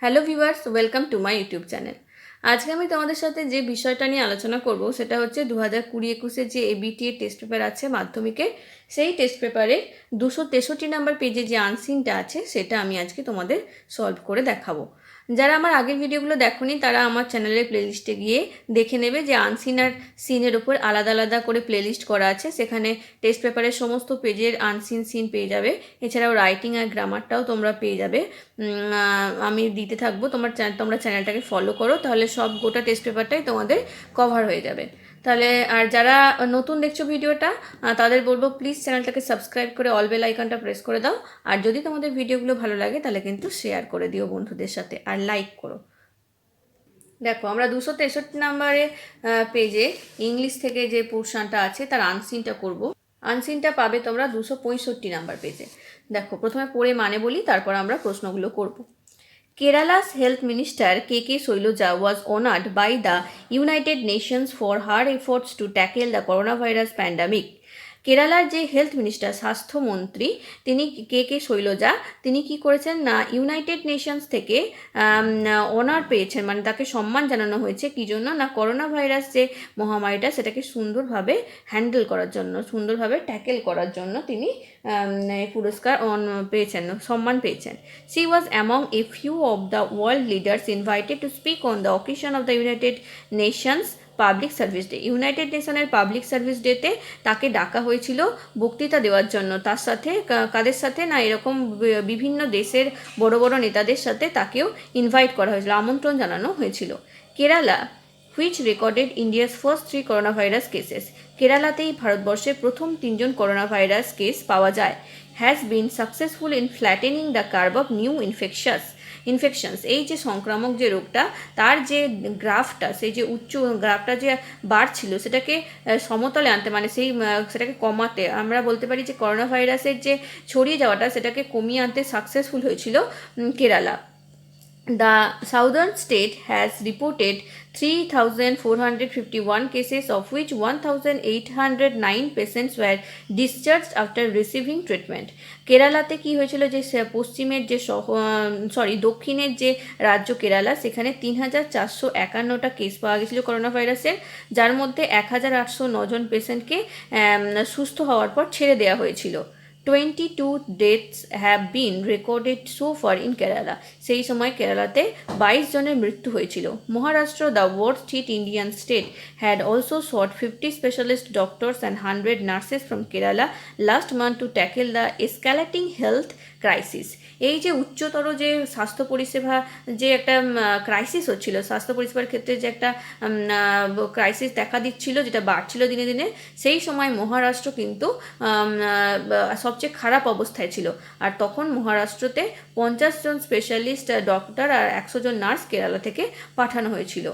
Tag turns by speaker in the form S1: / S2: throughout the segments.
S1: Hello viewers, welcome to my YouTube channel. আজকে আমি তোমাদের সাথে যে বিষয়টা নিয়ে আলোচনা করব সেটা হচ্ছে 2020-21 যে এবিটিএ টেস্ট পেপার আছে মাধ্যমিকের, সেই টেস্ট পেপারে 263 নাম্বার পেজে যে আনসিনটা আছে সেটা আমি আজকে তোমাদের সলভ করে দেখাবো। যারা আমার আগের ভিডিওগুলো দেখোনি তারা আমার চ্যানেলের প্লেলিস্টে গিয়ে দেখে নেবে যে আনসিন আর সিনের ওপর আলাদা আলাদা করে প্লেলিস্ট করা আছে। সেখানে টেস্ট পেপারের সমস্ত পেজের আনসিন সিন পেয়ে যাবে, এছাড়াও রাইটিং আর গ্রামারটাও তোমরা পেয়ে যাবে। আমি দিতে থাকবো, তোমরা চ্যানেলটাকে ফলো করো, তাহলে সব গোটা টেস্ট পেপারটাই তোমাদের কভার হয়ে যাবে। তাহলে আর যারা নতুন দেখছো ভিডিওটা তাদের বলবো প্লিজ চ্যানেলটাকে সাবস্ক্রাইব করে অল বেল আইকনটা প্রেস করে দাও। আর যদি তোমাদের ভিডিওগুলো ভালো লাগে তাহলে কিন্তু শেয়ার করে দিও বন্ধুদের সাথে, আর লাইক করো। দেখো, আমরা 263 নাম্বারে পেজে ইংলিশ থেকে যে পোর্শনটা আছে তার আনসিনটা করব। আনসিনটা পাবে তোমরা 265 নাম্বার পেজে। দেখো, প্রথমে পড়ে মানে বলি, তারপর আমরা প্রশ্নগুলো করব। Kerala's Health Minister K.K. Soiloja was honored by the United Nations for her efforts to tackle the coronavirus pandemic. কেরালার যে হেলথ মিনিস্টার, স্বাস্থ্যমন্ত্রী, তিনি কে শৈলজা, তিনি কি করেছেন না ইউনাইটেড নেশনস থেকে অনার পেয়েছেন, মানে তাকে সম্মান জানানো হয়েছে কি জন্য না করোনা ভাইরাস যে মহামারীটা সেটাকে সুন্দরভাবে হ্যান্ডেল করার জন্য, সুন্দরভাবে ট্যাকেল করার জন্য তিনি পুরস্কার পেয়েছেন, সম্মান পেয়েছেন। She was among a few of the world leaders invited to speak on the occasion of the United Nations public service day. United নেশনের পাবলিক সার্ভিস ডেতে তাকে ডাকা হয়েছিল বক্তৃতা দেওয়ার জন্য। তার সাথে কাদের সাথে না, এরকম বিভিন্ন দেশের বড় বড় নেতাদের সাথে তাকেও ইনভাইট করা হয়েছিল, আমন্ত্রণ জানানো হয়েছিল। Kerala which recorded India's first 3 corona virus cases. কেরালাতেই ভারতবর্ষে প্রথম 3জন করোনা ভাইরাস কেস পাওয়া যায়। Has been successful in flattening the curve of new infections. এই যে সংক্রামক যে রোগটা, তার যে গ্রাফটা, সেই যে উচ্চ গ্রাফটা যে বাড়ছিল সেটাকে সমতলে আনতে, মানে সেটাকে কমাতে, আমরা বলতে পারি যে করোনা ভাইরাসের যে ছড়িয়ে যাওয়াটা সেটাকে কমিয়ে আনতে সাকসেসফুল হয়েছিল Kerala. The southern state has reported 3,451 cases, of which 1,809 patients were discharged after receiving treatment. কেরালাতে কি হয়েছিল যে পশ্চিমের যে দক্ষিণের যে রাজ্য কেরালা, সেখানে 3,451টা কেস পাওয়া গেছিলো করোনা ভাইরাসের, যার মধ্যে 1,809 পেশেন্টকে সুস্থ হওয়ার পর ছেড়ে দেওয়া হয়েছিল। 22 deaths have been recorded so far in Kerala. সেই সময় কেরালাতে 22 জনের মৃত্যু হয়েছিল। Maharashtra, the worst hit Indian state, had also sought 50 specialist doctors and 100 nurses from Kerala last month to tackle the escalating health crisis. এই যে উচ্চতর যে স্বাস্থ্য পরিষেবা যে একটা ক্রাইসিস হচ্ছিল, স্বাস্থ্য পরিষেবার ক্ষেত্রে যে একটা ক্রাইসিস দেখা দিচ্ছিল, যেটা বাড়ছিল দিনে দিনে, সেই সময় মহারাষ্ট্র কিন্তু সবচেয়ে খারাপ অবস্থায় ছিল। আর তখন মহারাষ্ট্রতে 50 জন স্পেশালিস্ট ডক্টর আর 100 জন নার্স কেরালা থেকে পাঠানো হয়েছিল।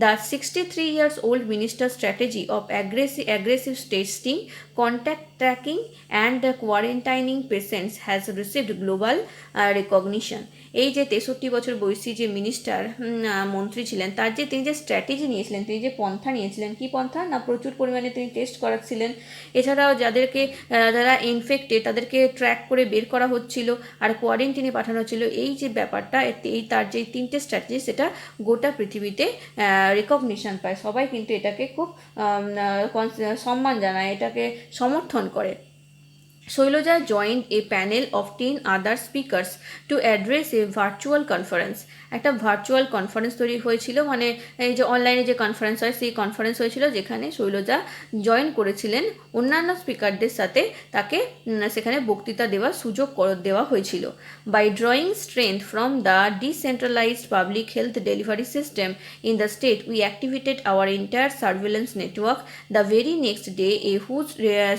S1: The 63 years old minister's strategy of aggressive testing, contact tracking and quarantining patients has received global recognition. এই যে 63 বছর বয়সী যে মিনিস্টার মন্ত্রী ছিলেন, তার যে তিনি যে স্ট্র্যাটেজি নিয়েছিলেন, তিনি যে পন্থা নিয়েছিলেন, কি পন্থা না, প্রচুর পরিমাণে তিনি টেস্ট করাচ্ছিলেন। এছাড়াও যারা ইনফেক্টেড তাদেরকে ট্র্যাক করে বের করা হচ্ছিল আর কোয়ারেন্টিনে পাঠানো হচ্ছিল। এই যে ব্যাপারটা, তার যে 3টে স্ট্র্যাটেজি, সেটা গোটা পৃথিবীতে রেকগনিশন পায়। সবাই কিন্তু এটাকে খুব সম্মান জানায়, এটাকে সমর্থন করে। Shailaja joined a panel of 10 other speakers to address a virtual conference. একটা ভার্চুয়াল কনফারেন্স তৈরি হয়েছিল, মানে এই যে অনলাইনে যে কনফারেন্স হয় সেই কনফারেন্স হয়েছিল, যেখানে শৈলজা জয়েন করেছিলেন অন্যান্য স্পিকারদের সাথে। তাকে সেখানে বক্তৃতা দেওয়ার সুযোগ দেওয়া হয়েছিল। By drawing strength from the decentralised public health delivery system in the state, we activated our entire surveillance network the very next day, a whose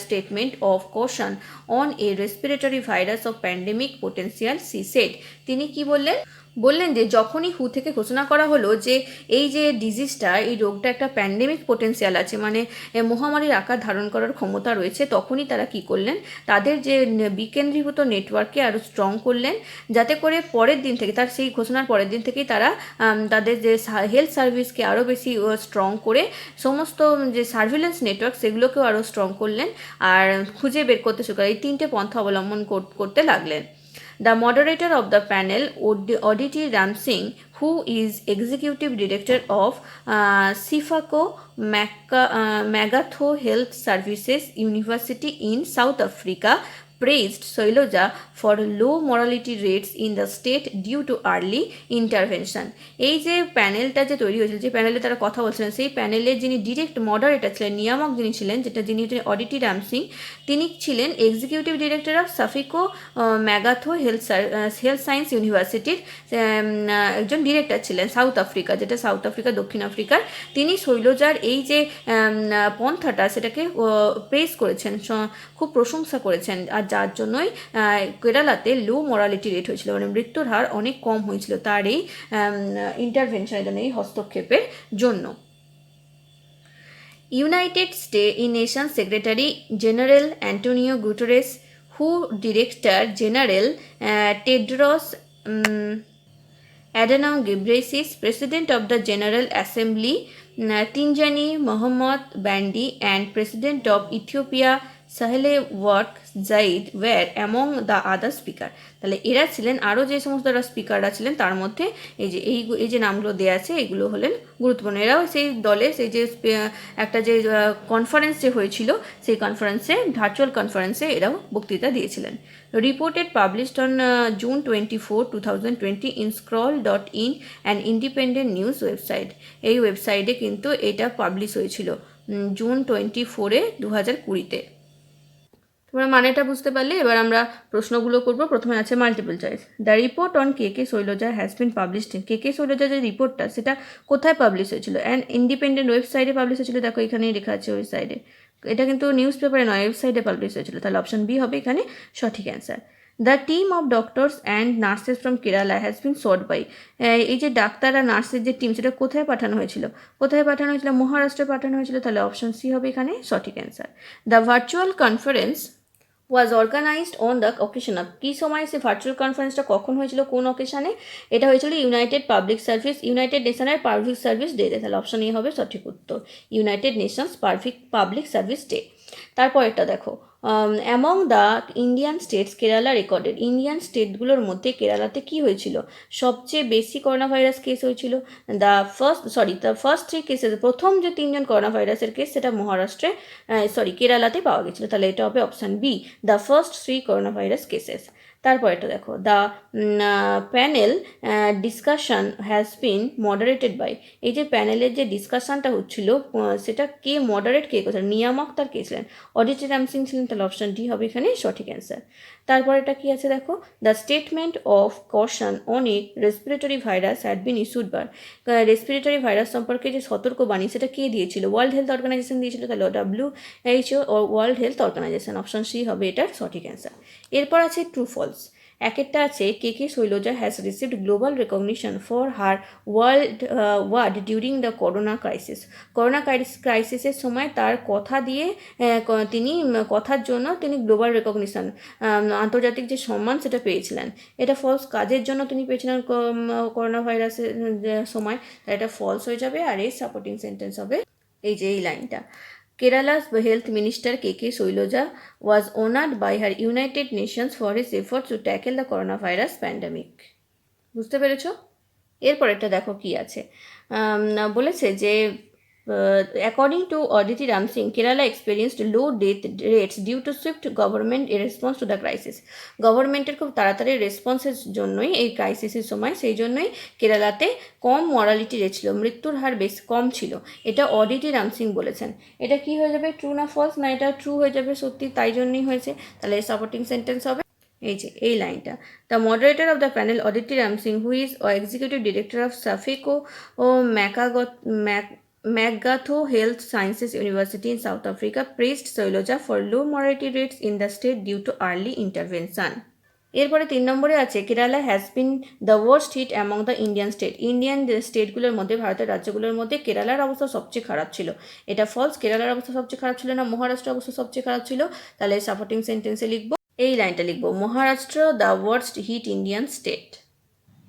S1: statement of caution on a respiratory virus of pandemic potential, she said. তিনি কি বললেন যে যখনই হু থেকে ঘোষণা করা হলো যে এই যে ডিজিজটা, এই রোগটা একটা প্যান্ডেমিক পোটেন্সিয়াল আছে, মানে মহামারীর আকার ধারণ করার ক্ষমতা রয়েছে, তখনই তারা কি করলেন, তাদের যে বিকেন্দ্রীভূত নেটওয়ার্ককে আরও স্ট্রং করলেন, যাতে করে পরের দিন থেকে, তার সেই ঘোষণার পরের দিন থেকেই তারা তাদের যে হেলথ সার্ভিসকে আরও বেশি স্ট্রং করে সমস্ত যে সার্ভিলেন্স নেটওয়ার্ক সেগুলোকেও আরও স্ট্রং করলেন আর খুঁজে বের করতে শুরু করে। এই 3টে পন্থা অবলম্বন করতে লাগলেন। The moderator of the panel, Aditi Ram Singh, who is executive director of Sifako Magatho Health Services University in South Africa, praised Shailaja for low mortality rates in the state due to early intervention. এই যে প্যানেলটা যে তৈরি হয়েছিল, যে প্যানেলে তারা কথা বলছিলেন, সেই প্যানেলের যিনি ডিরেক্ট মডারেটর ছিলেন, নিয়ামক যিনি ছিলেন, যিনি অডিটি রাম সিং, তিনি ছিলেন executive director of Sefako Makgatho health science ইউনিভার্সিটির একজন ডিরেক্টর ছিলেন সাউথ আফ্রিকা, যেটা সাউথ আফ্রিকা দক্ষিণ আফ্রিকার। তিনি শৈলজার এই যে পন্থাটা সেটাকে প্রেস করেছেন, খুব প্রশংসা করেছেন, আর যার জন্যই কেরালাতে লো মরালিটি রেট হয়েছিল, মানে মৃত্যুর হার অনেক কম হয়েছিল তার এই ইন্টারভেনশনের জন্য, এই হস্তক্ষেপের জন্য। United Nations Secretary General Antonio Guterres, who Director General Tedros Adhanom Ghebreyesus, President of the General Assembly Tinjani Mohamed Bandi, and President of Ethiopia Sahle Work Zayed were among the other speaker. তাহলে এরা ছিলেন, আরও যে সমস্ত স্পিকাররা ছিলেন তার মধ্যে এই যে নামগুলো দেওয়া আছে এগুলো হলেন গুরুত্বপূর্ণ। এরাও সেই দলে, সেই যে একটা যে কনফারেন্স যে হয়েছিল সেই কনফারেন্সে, ভার্চুয়াল কনফারেন্সে এরাও বক্তৃতা দিয়েছিলেন। Reported published on June 24, 2020 in scroll.in, an independent news website. এই ওয়েবসাইটে কিন্তু এটা পাবলিশ হয়েছিল June 24, 2020-তে। তোমরা মানেটা বুঝতে পারলে এবার আমরা প্রশ্নগুলো করব। প্রথমে আছে multiple choice. The report on K Shailaja has been published. K Shailaja যে রিপোর্টটা সেটা কোথায় পাবলিশ হয়েছিল? অ্যান্ড ইন্ডিপেন্ডেন্ট ওয়েবসাইটে পাবলিশ হয়েছিল। দেখো এখানেই লেখা আছে ওয়েবসাইটে, এটা কিন্তু নিউজ পেপারে নয়, ওয়েবসাইটে পাবলিশ হয়েছিল। তাহলে অপশন বি হবে এখানে সঠিক answer. The team of doctors and nurses from Kerala has been sought by. এই যে ডাক্তার আর নার্সের যে টিম সেটা কোথায় পাঠানো হয়েছিল? মহারাষ্ট্রে পাঠানো হয়েছিল। তাহলে অপশন সি হবে এখানে সঠিক answer. The virtual conference was organised on the occasion of. কী সময় সে ভার্চুয়াল কনফারেন্সটা কখন হয়েছিল, কোন অকেশনে? এটা হয়েছিল ইউনাইটেড নেশনের পাবলিক সার্ভিস ডেতে। তাহলে অপশন এ হবে সঠিক উত্তর, United Nations public service day. তারপরেরটা দেখো, among the Indian states Kerala recorded. Indian স্টেটগুলোর মধ্যে কেরালাতে কি হয়েছিল? সবচেয়ে বেশি করোনা ভাইরাস কেস হয়েছিল। দ্য ফার্স্ট 3 কেসেস, প্রথম যে 3জন করোনা ভাইরাসের কেস সেটা কেরালাতে পাওয়া গেছিলো। তাহলে এটা হবে option B, the first 3 corona virus cases. তারপর এটা দেখো, the panel discussion has been moderated by. এই যে প্যানেলের যে ডিসকাশনটা হচ্ছিল সেটা কে মডারেট করেছিলেন? নিয়ামক তার কে ছিলেন? অডিটি রাম সিং ছিলেন। তাহলে অপশন ডি হবে এখানে সঠিক অ্যান্সার। তারপর এটা কি আছে দেখো, the statement of caution on a respiratory virus had been issued by. Respiratory virus সম্পর্কে যে সতর্কবাণী সেটা কে দিয়েছিল? ওয়ার্ল্ড হেলথ অর্গানাইজেশন দিয়েছিল। তাহলে WHO world health organisation, option C হবে এটার সঠিক অ্যান্সার। এরপর আছে ট্রু ফলস। একটা আছে K Shailaja has received global recognition for her word during the corona crisis. Corona ক্রাইসিসের সময় তার কথার জন্য তিনি গ্লোবাল রেকগনিশন, আন্তর্জাতিক যে সম্মান সেটা পেয়েছিলেন। এটা ফলস, কাজের জন্য তিনি পেয়েছিলেন করোনা ভাইরাসের সময়। তাই এটা ফলস হয়ে যাবে। আর এই সাপোর্টিং সেন্টেন্স হবে এই যে এই লাইনটা, Kerala's health minister K.K. Shailaja was honored by her United Nations for his efforts to tackle the coronavirus pandemic. বুঝতে পেরেছো? এরপর একটা দেখো কি আছে, বলেছে যে according to Aditi Ram Singh, Kerala experienced low death rates due to swift government response to the crisis. গভর্নমেন্টের খুব তাড়াতাড়ি রেসপন্সের জন্যই, এই ক্রাইসিসের সময় সেই জন্যই কেরালাতে কম মরালিটি রেট ছিল, মৃত্যুর হার বেশ কম ছিল। এটা অডিটি রাম সিং বলেছেন। এটা কি হয়ে যাবে, ট্রু না ফলস? না, এটা ট্রু হয়ে যাবে, সত্যি, তাই জন্যই হয়েছে। তাহলে সাপোর্টিং সেন্টেন্স হবে এই যে এই লাইনটা, the moderator of the panel অডিটি Ram Singh, who is executive director of Sefako ও Magatho Health Sciences University in South Africa, praised Shailaja for low mortality rates in the state due to early intervention. এরপরে 3 নম্বরে আছে, Kerala has been the worst hit among the Indian state. Indian স্টেটগুলোর মধ্যে, ভারতের রাজ্যগুলোর মধ্যে কেরালার অবস্থা সবচেয়ে খারাপ ছিল। এটা ফলস, কেরালার অবস্থা সবচেয়ে খারাপ ছিল না, মহারাষ্ট্রের অবস্থা সবচেয়ে খারাপ ছিল। তাহলে সাপোর্টিং সেন্টেন্সে লিখবো এই লাইনটা, লিখবো Maharashtra the worst hit Indian state.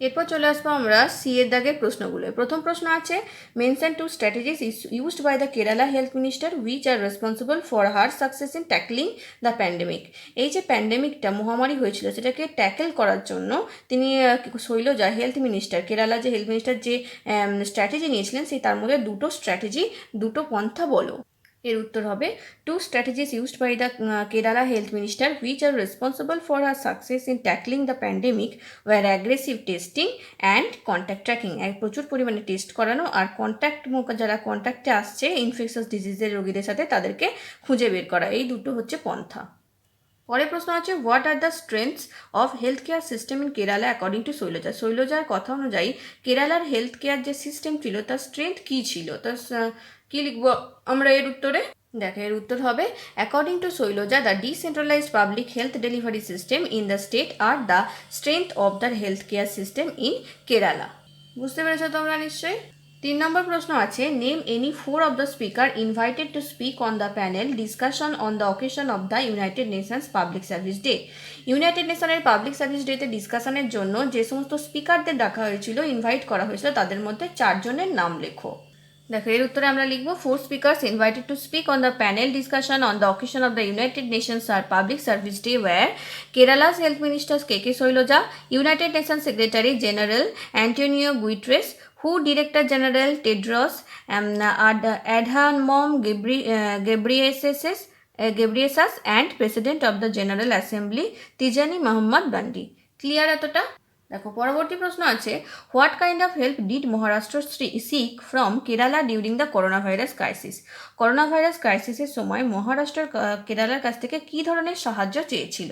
S1: এরপর চলে আসবো আমরা সি এর দাগের প্রশ্নগুলো। প্রথম প্রশ্ন আছে, mention two strategies used by the Kerala health minister which are responsible for her success in tackling the pandemic. এই যে প্যান্ডেমিকটা মহামারী হয়েছিল সেটাকে ট্যাকেল করার জন্য তিনি শৈলজা হেলথ মিনিস্টার, কেরালা যে হেলথ মিনিস্টার যে স্ট্র্যাটেজি নিয়েছিলেন সেই তার মধ্যে দুটো স্ট্র্যাটেজি, দুটো পন্থা বলো। এর উত্তর হবে two strategies used by the Kerala health minister which are responsible for her success in tackling the pandemic were aggressive testing and contact tracking. প্রচুর পরিমাণে টেস্ট করানো আর যারা কন্ট্যাক্টে আসছে ইনফেকশাস ডিজিজের রোগীদের সাথে তাদেরকে খুঁজে বের করা, এই দুটো হচ্ছে পন্থা। পরের প্রশ্ন আছে, what are the strengths of health care system in Kerala according to Shailaja. শৈলজার কথা অনুযায়ী কেরালার হেলথ কেয়ার যে সিস্টেম ছিল তার স্ট্রেংথ কী ছিল, তার কী লিখবো আমরা এর উত্তরে? দেখো এর উত্তর হবে, according to Shailaja the decentralised public health delivery system in the state are the strength of the health care system in Kerala. বুঝতে পেরেছো তোমরা নিশ্চয়ই। 3 নম্বর প্রশ্ন আছে, name any 4 of the speaker invited to speak on the panel discussion on the occasion of the United Nations public service day. United নেশনের public service ডেতে ডিসকাশনের জন্য যে সমস্ত স্পিকারদের ডাকা হয়েছিল, ইনভাইট করা হয়েছিল, তাদের মধ্যে 4 জনের নাম লেখো। দেখো এর উত্তরে আমরা লিখবো, 4 speakers invited to speak on the panel discussion on the occasion of the United Nations আর public service day were Kerala's health minister K Shailaja, United Nation secretary general Antonio Guterres, হু director general Tedros Adhanom Ghebreyesus and president of the general assembly Tijjani Muhammad Bande. Clear এতটা? দেখো পরবর্তী প্রশ্ন আছে, what kind of help did Maharashtra seek from Kerala during the corona virus crisis. Corona virus ক্রাইসিসের সময় মহারাষ্ট্র কেরালার কাছ থেকে কী ধরনের সাহায্য চেয়েছিল?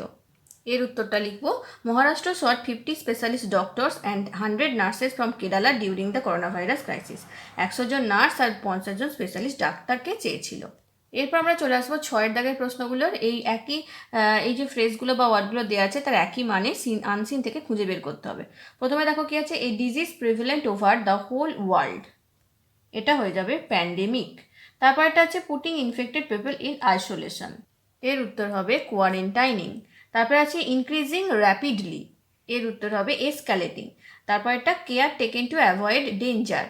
S1: এর উত্তরটা লিখবো, Maharashtra sought 50 specialist doctors and 100 nurses from Kerala during the corona virus crisis. 100 জন নার্স আর 50 জন স্পেশালিস্ট ডাক্তারকে চেয়েছিল। এরপর আমরা চলে আসবো 6 দাগের প্রশ্নগুলোর। এই যে ফ্রেজগুলো বা ওয়ার্ডগুলো দেওয়া আছে তার একই মানে সিন আনসিন থেকে খুঁজে বের করতে হবে। প্রথমে দেখো কি আছে, a disease prevalent over the whole world, এটা হয়ে যাবে প্যান্ডেমিক। তারপর এটা আছে putting infected people in isolation, এর উত্তর হবে কোয়ারেন্টাইনিং। তারপর আছে ইনক্রিজিং র্যাপিডলি, এর উত্তর হবে এসক্যালেটিং। তারপর এটা care taken to avoid danger,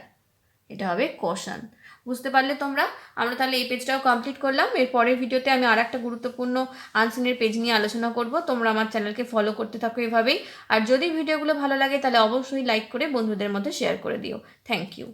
S1: এটা হবে কশন। বুঝতে পারলে তোমরা? আমরা তাহলে এই পেজটাও কমপ্লিট করলাম। এর পরের ভিডিওতে আমি আর একটা গুরুত্বপূর্ণ আনসিনের পেজ নিয়ে আলোচনা করব। তোমরা আমার চ্যানেলকে ফলো করতে থাকো এভাবেই। আর যদি ভিডিওগুলো ভালো লাগে তাহলে অবশ্যই লাইক করে বন্ধুদের মধ্যে শেয়ার করে দিও। Thank you.